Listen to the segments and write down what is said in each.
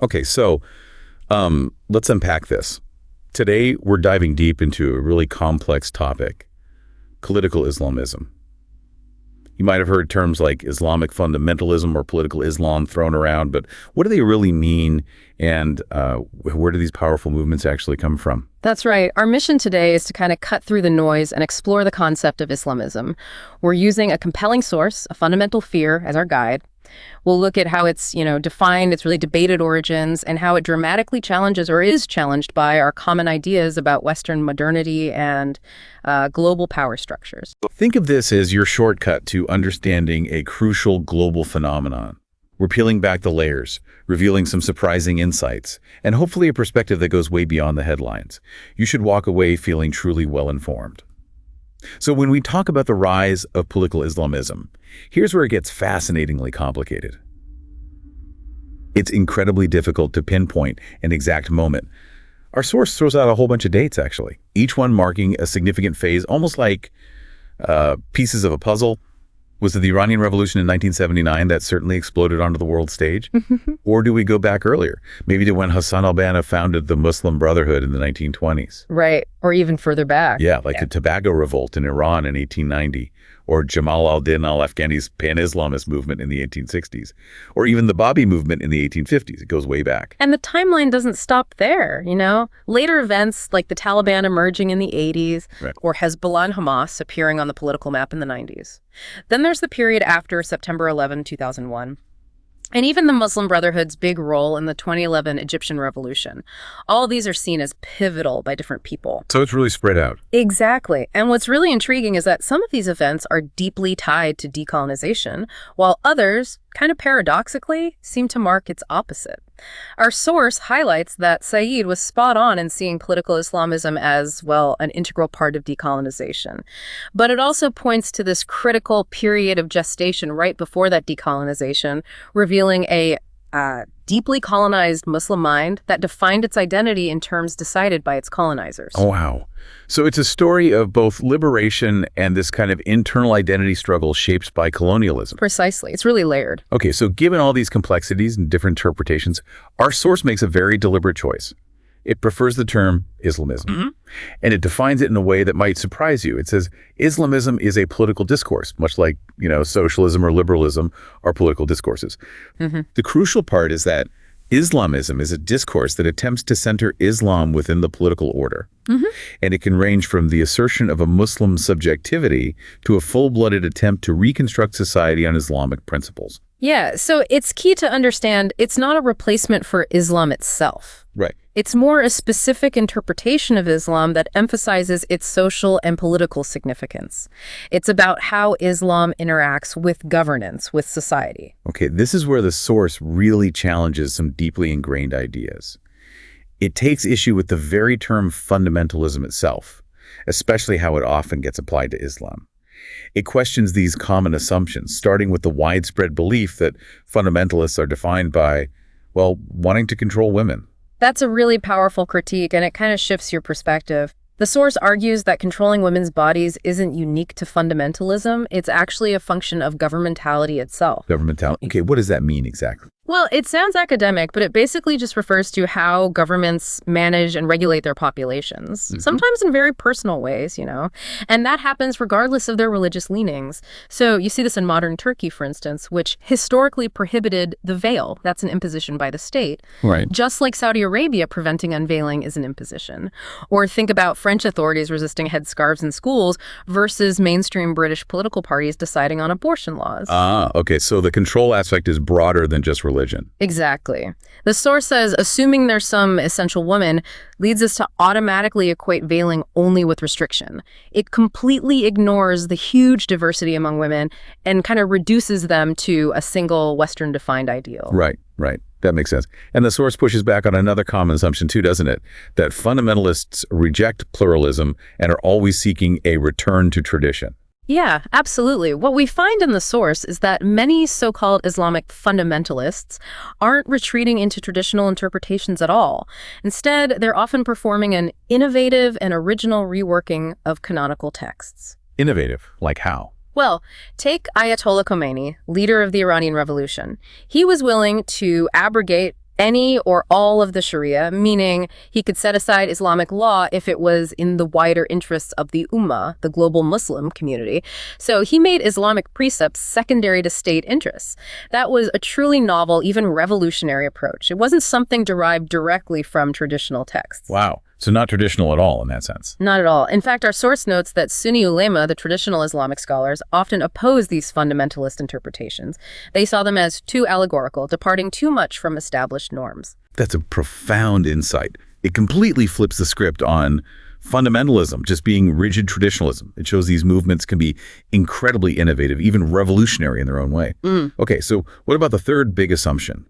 Okay, so let's unpack this. Today, we're diving deep into a really complex topic, political Islamism. You might have heard terms like Islamic fundamentalism or political Islam thrown around, but what do they really mean, and where do these powerful movements actually come from? That's right. Our mission today is to kind of cut through the noise and explore the concept of Islamism. We're using a compelling source, a fundamental fear, as our guide. We'll look at how it's, defined, its really debated origins, and how it dramatically challenges or is challenged by our common ideas about Western modernity and global power structures. Think of this as your shortcut to understanding a crucial global phenomenon. We're peeling back the layers, revealing some surprising insights, and hopefully a perspective that goes way beyond the headlines. You should walk away feeling truly well-informed. So when we talk about the rise of political Islamism, here's where it gets fascinatingly complicated. It's incredibly difficult to pinpoint an exact moment. Our source throws out a whole bunch of dates, actually, each one marking a significant phase, almost like pieces of a puzzle. Was it the Iranian Revolution in 1979 that certainly exploded onto the world stage? Or do we go back earlier, maybe to when Hassan al-Banna founded the Muslim Brotherhood in the 1920s? Right, or even further back. Yeah, like the Tobago Revolt in Iran in 1890, or Jamal al-Din al-Afghani's pan-Islamist movement in the 1860s, or even the Babi movement in the 1850s. It goes way back. And the timeline doesn't stop there, Later events like the Taliban emerging in the 80s, Right. or Hezbollah and Hamas appearing on the political map in the 90s. Then there's the period after September 11, 2001. And even the Muslim Brotherhood's big role in the 2011 Egyptian revolution. All these are seen as pivotal by different people. So it's really spread out. Exactly. And what's really intriguing is that some of these events are deeply tied to decolonization, while others, kind of paradoxically, seem to mark its opposite. Our source highlights that Sayyid was spot on in seeing political Islamism as, well, an integral part of decolonization. But it also points to this critical period of gestation right before that decolonization, revealing a deeply colonized Muslim mind that defined its identity in terms decided by its colonizers. Oh, wow. So it's a story of both liberation and this kind of internal identity struggle shaped by colonialism. Precisely. It's really layered. Okay, so given all these complexities and different interpretations, our source makes a very deliberate choice. It prefers the term Islamism, and it defines it in a way that might surprise you. It says Islamism is a political discourse, much like, socialism or liberalism are political discourses. The crucial part is that Islamism is a discourse that attempts to center Islam within the political order. And it can range from the assertion of a Muslim subjectivity to a full-blooded attempt to reconstruct society on Islamic principles. Yeah, so it's key to understand it's not a replacement for Islam itself. Right. It's more a specific interpretation of Islam that emphasizes its social and political significance. It's about how Islam interacts with governance, with society. Okay, this is where the source really challenges some deeply ingrained ideas. It takes issue with the very term fundamentalism itself, especially how it often gets applied to Islam. It questions these common assumptions, starting with the widespread belief that fundamentalists are defined by, wanting to control women. That's a really powerful critique, and it kind of shifts your perspective. The source argues that controlling women's bodies isn't unique to fundamentalism. It's actually a function of governmentality itself. Governmentality. Okay, what does that mean exactly? Well, it sounds academic, but it basically just refers to how governments manage and regulate their populations, sometimes in very personal ways, and that happens regardless of their religious leanings. So you see this in modern Turkey, for instance, which historically prohibited the veil. That's an imposition by the state. Right. Just like Saudi Arabia preventing unveiling is an imposition. Or think about French authorities resisting headscarves in schools versus mainstream British political parties deciding on abortion laws. Okay, so the control aspect is broader than just religion. Exactly. The source says assuming there's some essential woman leads us to automatically equate veiling only with restriction. It completely ignores the huge diversity among women and kind of reduces them to a single Western-defined ideal. Right. That makes sense. And the source pushes back on another common assumption too, doesn't it? That fundamentalists reject pluralism and are always seeking a return to tradition. Yeah, absolutely. What we find in the source is that many so-called Islamic fundamentalists aren't retreating into traditional interpretations at all. Instead, they're often performing an innovative and original reworking of canonical texts. Innovative? Like how? Well, take Ayatollah Khomeini, leader of the Iranian Revolution. He was willing to abrogate any or all of the Sharia, meaning he could set aside Islamic law if it was in the wider interests of the Ummah, the global Muslim community. So he made Islamic precepts secondary to state interests. That was a truly novel, even revolutionary approach. It wasn't something derived directly from traditional texts. Wow. So not traditional at all in that sense. Not at all. In fact, our source notes that Sunni ulema, the traditional Islamic scholars, often oppose these fundamentalist interpretations. They saw them as too allegorical, departing too much from established norms. That's a profound insight. It completely flips the script on fundamentalism, just being rigid traditionalism. It shows these movements can be incredibly innovative, even revolutionary in their own way. Okay, so what about the third big assumption?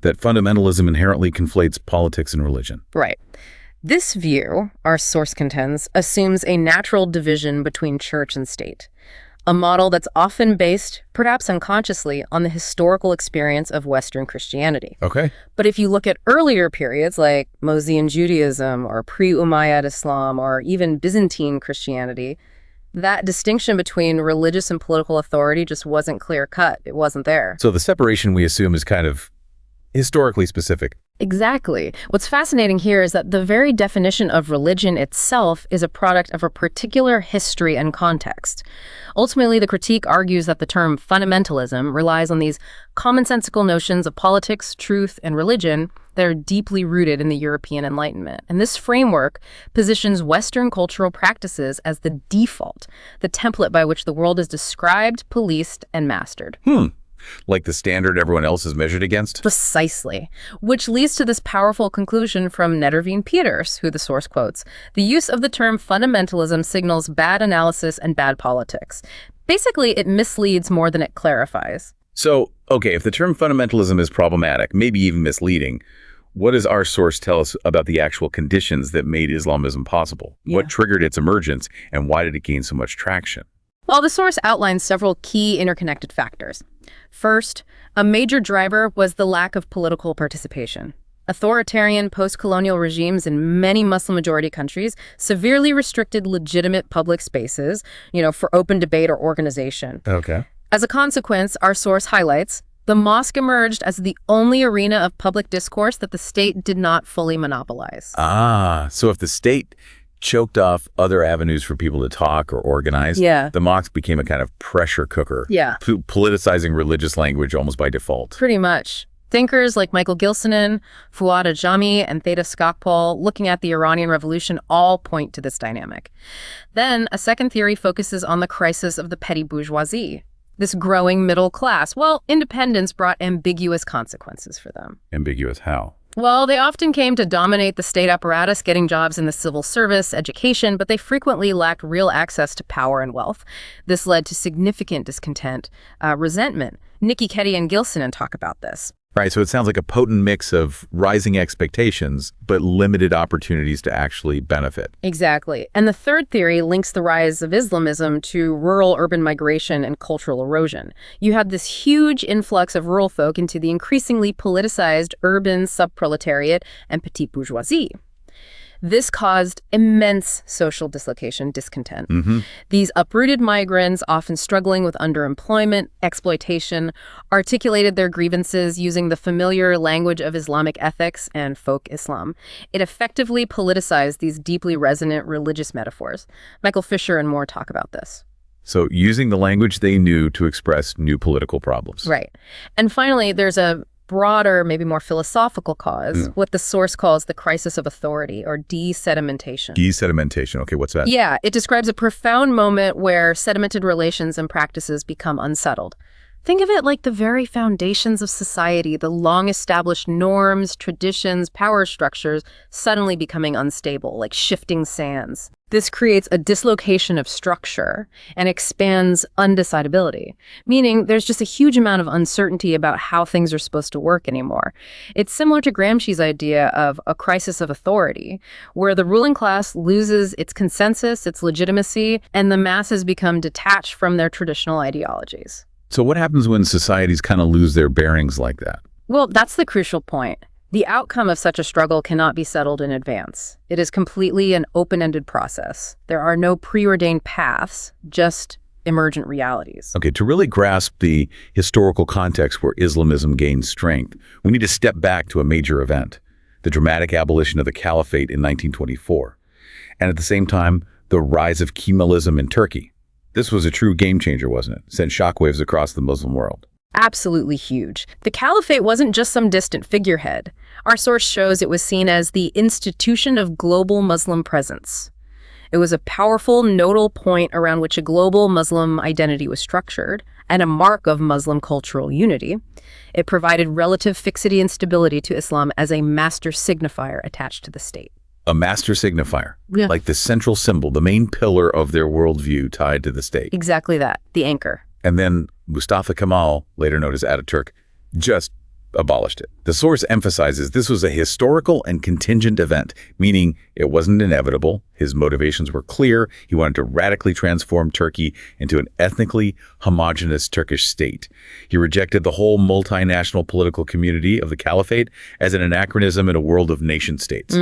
That fundamentalism inherently conflates politics and religion. Right. This view, our source contends, assumes a natural division between church and state, a model that's often based, perhaps unconsciously, on the historical experience of Western Christianity. Okay. But if you look at earlier periods like Mosaic Judaism or pre-Umayyad Islam or even Byzantine Christianity, that distinction between religious and political authority just wasn't clear-cut. It wasn't there. So the separation we assume is kind of historically specific. Exactly. What's fascinating here is that the very definition of religion itself is a product of a particular history and context. Ultimately, the critique argues that the term fundamentalism relies on these commonsensical notions of politics, truth, and religion that are deeply rooted in the European Enlightenment. And this framework positions Western cultural practices as the default, the template by which the world is described, policed, and mastered. Like the standard everyone else is measured against? Precisely. Which leads to this powerful conclusion from Netterveen Peters, who the source quotes. The use of the term fundamentalism signals bad analysis and bad politics. Basically, it misleads more than it clarifies. So, okay, if the term fundamentalism is problematic, maybe even misleading, what does our source tell us about the actual conditions that made Islamism possible? Yeah. What triggered its emergence, and why did it gain so much traction? Well, the source outlines several key interconnected factors. First, a major driver was the lack of political participation. Authoritarian post-colonial regimes in many Muslim-majority countries severely restricted legitimate public spaces, for open debate or organization. Okay. As a consequence, our source highlights, the mosque emerged as the only arena of public discourse that the state did not fully monopolize. So if the state choked off other avenues for people to talk or organize, the mosque became a kind of pressure cooker, politicizing religious language almost by default. Pretty much. Thinkers like Michael Gilsonen, Fuad Ajami, and Theda Skocpol, looking at the Iranian Revolution, all point to this dynamic. Then, a second theory focuses on the crisis of the petty bourgeoisie. This growing middle class. Well, independence brought ambiguous consequences for them. Ambiguous how? Well, they often came to dominate the state apparatus, getting jobs in the civil service, education, but they frequently lacked real access to power and wealth. This led to significant discontent, resentment. Nikki Ketty and Gilsonen talk about this. Right, so it sounds like a potent mix of rising expectations, but limited opportunities to actually benefit. Exactly. And the third theory links the rise of Islamism to rural-urban migration and cultural erosion. You had this huge influx of rural folk into the increasingly politicized urban subproletariat and petite bourgeoisie. This caused immense social dislocation, discontent. These uprooted migrants, often struggling with underemployment, exploitation, articulated their grievances using the familiar language of Islamic ethics and folk Islam. It effectively politicized these deeply resonant religious metaphors. Michael Fisher and more talk about this. So using the language they knew to express new political problems. Right. And finally, there's a broader, maybe more philosophical cause, what the source calls the crisis of authority, or desedimentation. Desedimentation. Okay, what's that? Yeah, it describes a profound moment where sedimented relations and practices become unsettled. Think of it like the very foundations of society, the long-established norms, traditions, power structures, suddenly becoming unstable, like shifting sands. This creates a dislocation of structure and expands undecidability, meaning there's just a huge amount of uncertainty about how things are supposed to work anymore. It's similar to Gramsci's idea of a crisis of authority, where the ruling class loses its consensus, its legitimacy, and the masses become detached from their traditional ideologies. So what happens when societies kind of lose their bearings like that? Well, that's the crucial point. The outcome of such a struggle cannot be settled in advance. It is completely an open-ended process. There are no preordained paths, just emergent realities. Okay, to really grasp the historical context where Islamism gained strength, we need to step back to a major event, the dramatic abolition of the caliphate in 1924, and at the same time, the rise of Kemalism in Turkey. This was a true game changer, wasn't it? Sent shockwaves across the Muslim world. Absolutely huge. The caliphate wasn't just some distant figurehead. Our source shows it was seen as the institution of global Muslim presence. It was a powerful nodal point around which a global Muslim identity was structured, and a mark of Muslim cultural unity. It provided relative fixity and stability to Islam as a master signifier attached to the state. A master signifier, Yeah. like the central symbol, the main pillar of their worldview tied to the state. Exactly that, the anchor. And then Mustafa Kemal, later known as Ataturk, just abolished it. The source emphasizes this was a historical and contingent event, meaning it wasn't inevitable. His motivations were clear. He wanted to radically transform Turkey into an ethnically homogenous Turkish state. He rejected the whole multinational political community of the caliphate as an anachronism in a world of nation-states.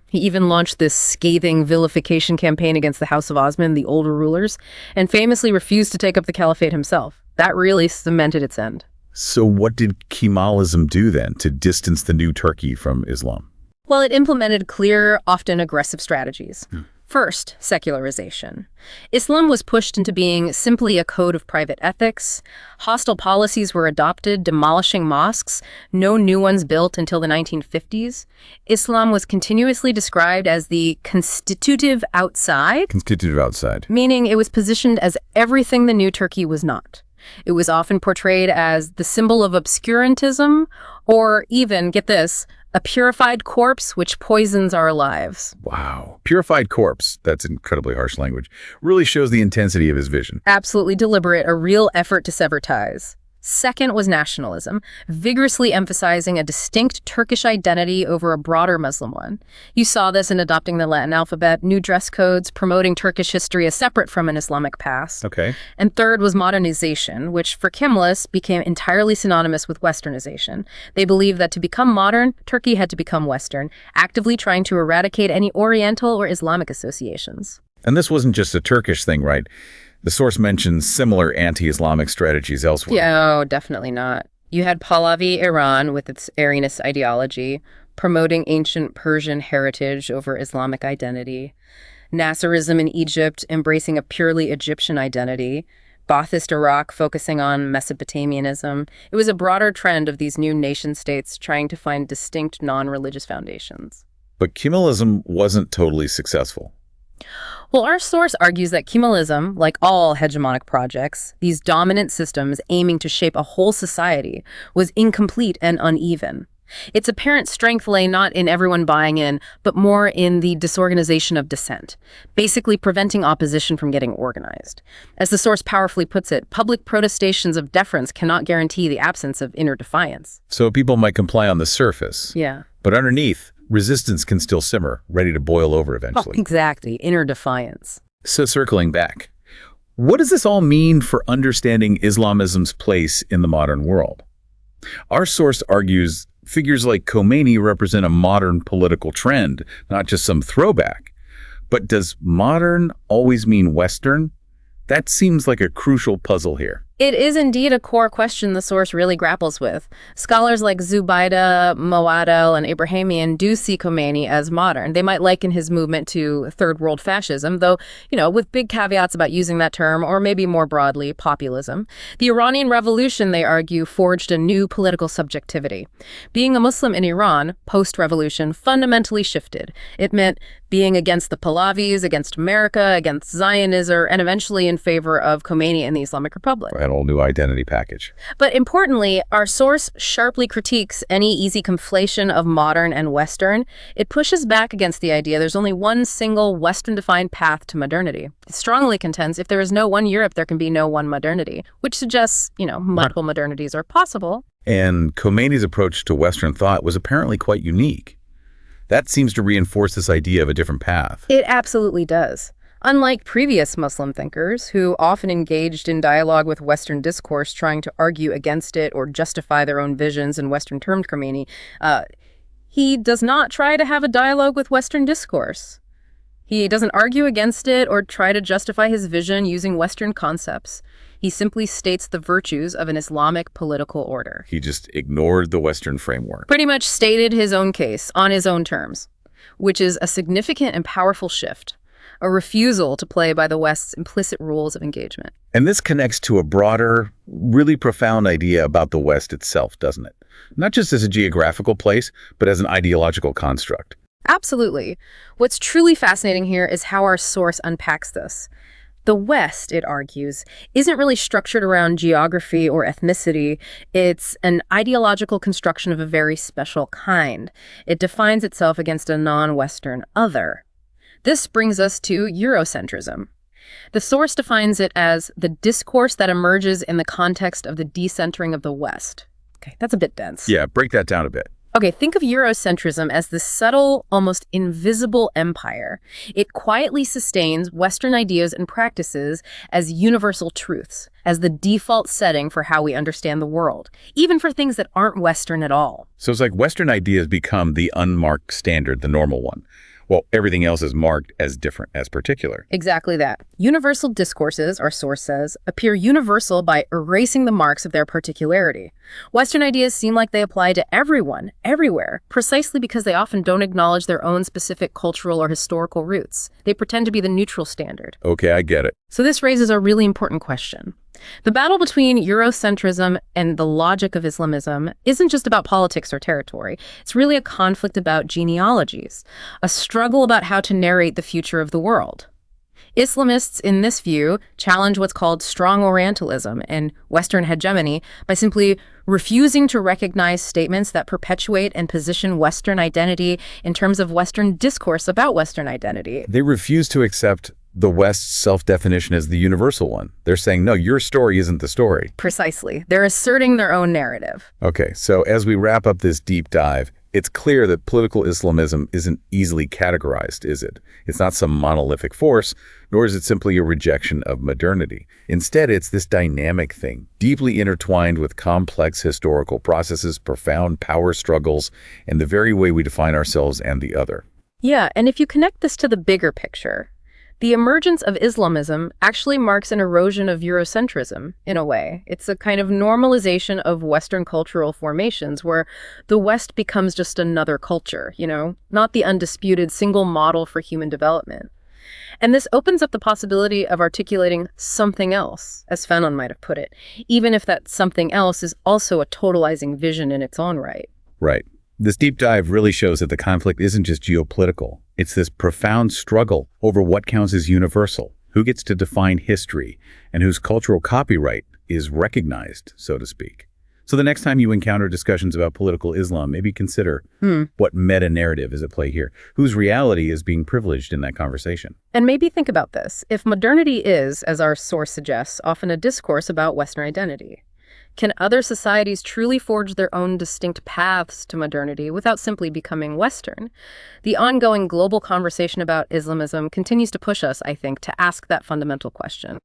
He even launched this scathing vilification campaign against the House of Osman, the older rulers, and famously refused to take up the caliphate himself. That really cemented its end. So what did Kemalism do then to distance the new Turkey from Islam? Well, it implemented clear, often aggressive strategies. First, secularization. Islam was pushed into being simply a code of private ethics. Hostile policies were adopted, demolishing mosques, no new ones built until the 1950s. Islam was continuously described as the constitutive outside, Constitutive outside. meaning it was positioned as everything the new Turkey was not. It was often portrayed as the symbol of obscurantism, or even, get this, a purified corpse which poisons our lives. Wow. Purified corpse, that's incredibly harsh language, really shows the intensity of his vision. Absolutely deliberate, a real effort to sever ties. Second was nationalism, vigorously emphasizing a distinct Turkish identity over a broader Muslim one. You saw this in adopting the Latin alphabet, new dress codes, promoting Turkish history as separate from an Islamic past. Okay. And third was modernization, which for Kemalists became entirely synonymous with westernization. They believed that to become modern, Turkey had to become Western, actively trying to eradicate any Oriental or Islamic associations. And this wasn't just a Turkish thing, right? The source mentions similar anti-Islamic strategies elsewhere. Yeah, oh, definitely not. You had Pahlavi Iran with its Arianist ideology, promoting ancient Persian heritage over Islamic identity. Nasserism in Egypt, embracing a purely Egyptian identity. Baathist Iraq, focusing on Mesopotamianism. It was a broader trend of these new nation-states trying to find distinct non-religious foundations. But Kemalism wasn't totally successful. Well, our source argues that Kemalism, like all hegemonic projects, these dominant systems aiming to shape a whole society, was incomplete and uneven. Its apparent strength lay not in everyone buying in, but more in the disorganization of dissent, basically preventing opposition from getting organized. As the source powerfully puts it, public protestations of deference cannot guarantee the absence of inner defiance. So people might comply on the surface. Yeah. But underneath, resistance can still simmer, ready to boil over eventually. Exactly, inner defiance. So circling back, what does this all mean for understanding Islamism's place in the modern world? Our source argues figures like Khomeini represent a modern political trend, not just some throwback. But does modern always mean Western? That seems like a crucial puzzle here. It is indeed a core question the source really grapples with. Scholars like Zubaida, Moadel, and Abrahamian do see Khomeini as modern. They might liken his movement to third world fascism, though, with big caveats about using that term, or maybe more broadly, populism. The Iranian Revolution, they argue, forged a new political subjectivity. Being a Muslim in Iran, post-revolution, fundamentally shifted. It meant being against the Pahlavis, against America, against Zionism, and eventually in favor of Khomeini and the Islamic Republic. That whole new identity package. But importantly, our source sharply critiques any easy conflation of modern and Western. It pushes back against the idea there's only one single Western-defined path to modernity. It strongly contends if there is no one Europe, there can be no one modernity, which suggests, multiple modernities are possible. And Khomeini's approach to Western thought was apparently quite unique. That seems to reinforce this idea of a different path. It absolutely does. Unlike previous Muslim thinkers, who often engaged in dialogue with Western discourse trying to argue against it or justify their own visions in Western-termed Khomeini, he does not try to have a dialogue with Western discourse. He doesn't argue against it or try to justify his vision using Western concepts. He simply states the virtues of an Islamic political order. He just ignored the Western framework. Pretty much stated his own case on his own terms, which is a significant and powerful shift, a refusal to play by the West's implicit rules of engagement. And this connects to a broader, really profound idea about the West itself, doesn't it? Not just as a geographical place, but as an ideological construct. Absolutely. What's truly fascinating here is how our source unpacks this. The West, it argues, isn't really structured around geography or ethnicity. It's an ideological construction of a very special kind. It defines itself against a non-Western other. This brings us to Eurocentrism. The source defines it as the discourse that emerges in the context of the decentering of the West. Okay, that's a bit dense. Yeah, break that down a bit. Okay, think of Eurocentrism as this subtle, almost invisible empire. It quietly sustains Western ideas and practices as universal truths, as the default setting for how we understand the world, even for things that aren't Western at all. So it's like Western ideas become the unmarked standard, the normal one. Well, everything else is marked as different, as particular. Exactly that. Universal discourses, our source says, appear universal by erasing the marks of their particularity. Western ideas seem like they apply to everyone, everywhere, precisely because they often don't acknowledge their own specific cultural or historical roots. They pretend to be the neutral standard. Okay, I get it. So this raises a really important question. The battle between Eurocentrism and the logic of Islamism isn't just about politics or territory. It's really a conflict about genealogies, a struggle about how to narrate the future of the world. Islamists, in this view, challenge what's called strong Orientalism and Western hegemony by simply refusing to recognize statements that perpetuate and position Western identity in terms of Western discourse about Western identity. They refuse to accept the West's self-definition as the universal one. They're saying, no, your story isn't the story. Precisely. They're asserting their own narrative. Okay, so as we wrap up this deep dive, it's clear that political Islamism isn't easily categorized, is it? It's not some monolithic force, nor is it simply a rejection of modernity. Instead, it's this dynamic thing, deeply intertwined with complex historical processes, profound power struggles, and the very way we define ourselves and the other. Yeah, and if you connect this to the bigger picture, the emergence of Islamism actually marks an erosion of Eurocentrism, in a way. It's a kind of normalization of Western cultural formations where the West becomes just another culture, not the undisputed single model for human development. And this opens up the possibility of articulating something else, as Fanon might have put it, even if that something else is also a totalizing vision in its own right. Right. This deep dive really shows that the conflict isn't just geopolitical. It's this profound struggle over what counts as universal, who gets to define history, and whose cultural copyright is recognized, so to speak. So the next time you encounter discussions about political Islam, maybe consider what meta-narrative is at play here, whose reality is being privileged in that conversation. And maybe think about this. If modernity is, as our source suggests, often a discourse about Western identity, can other societies truly forge their own distinct paths to modernity without simply becoming Western? The ongoing global conversation about Islamism continues to push us, I think, to ask that fundamental question.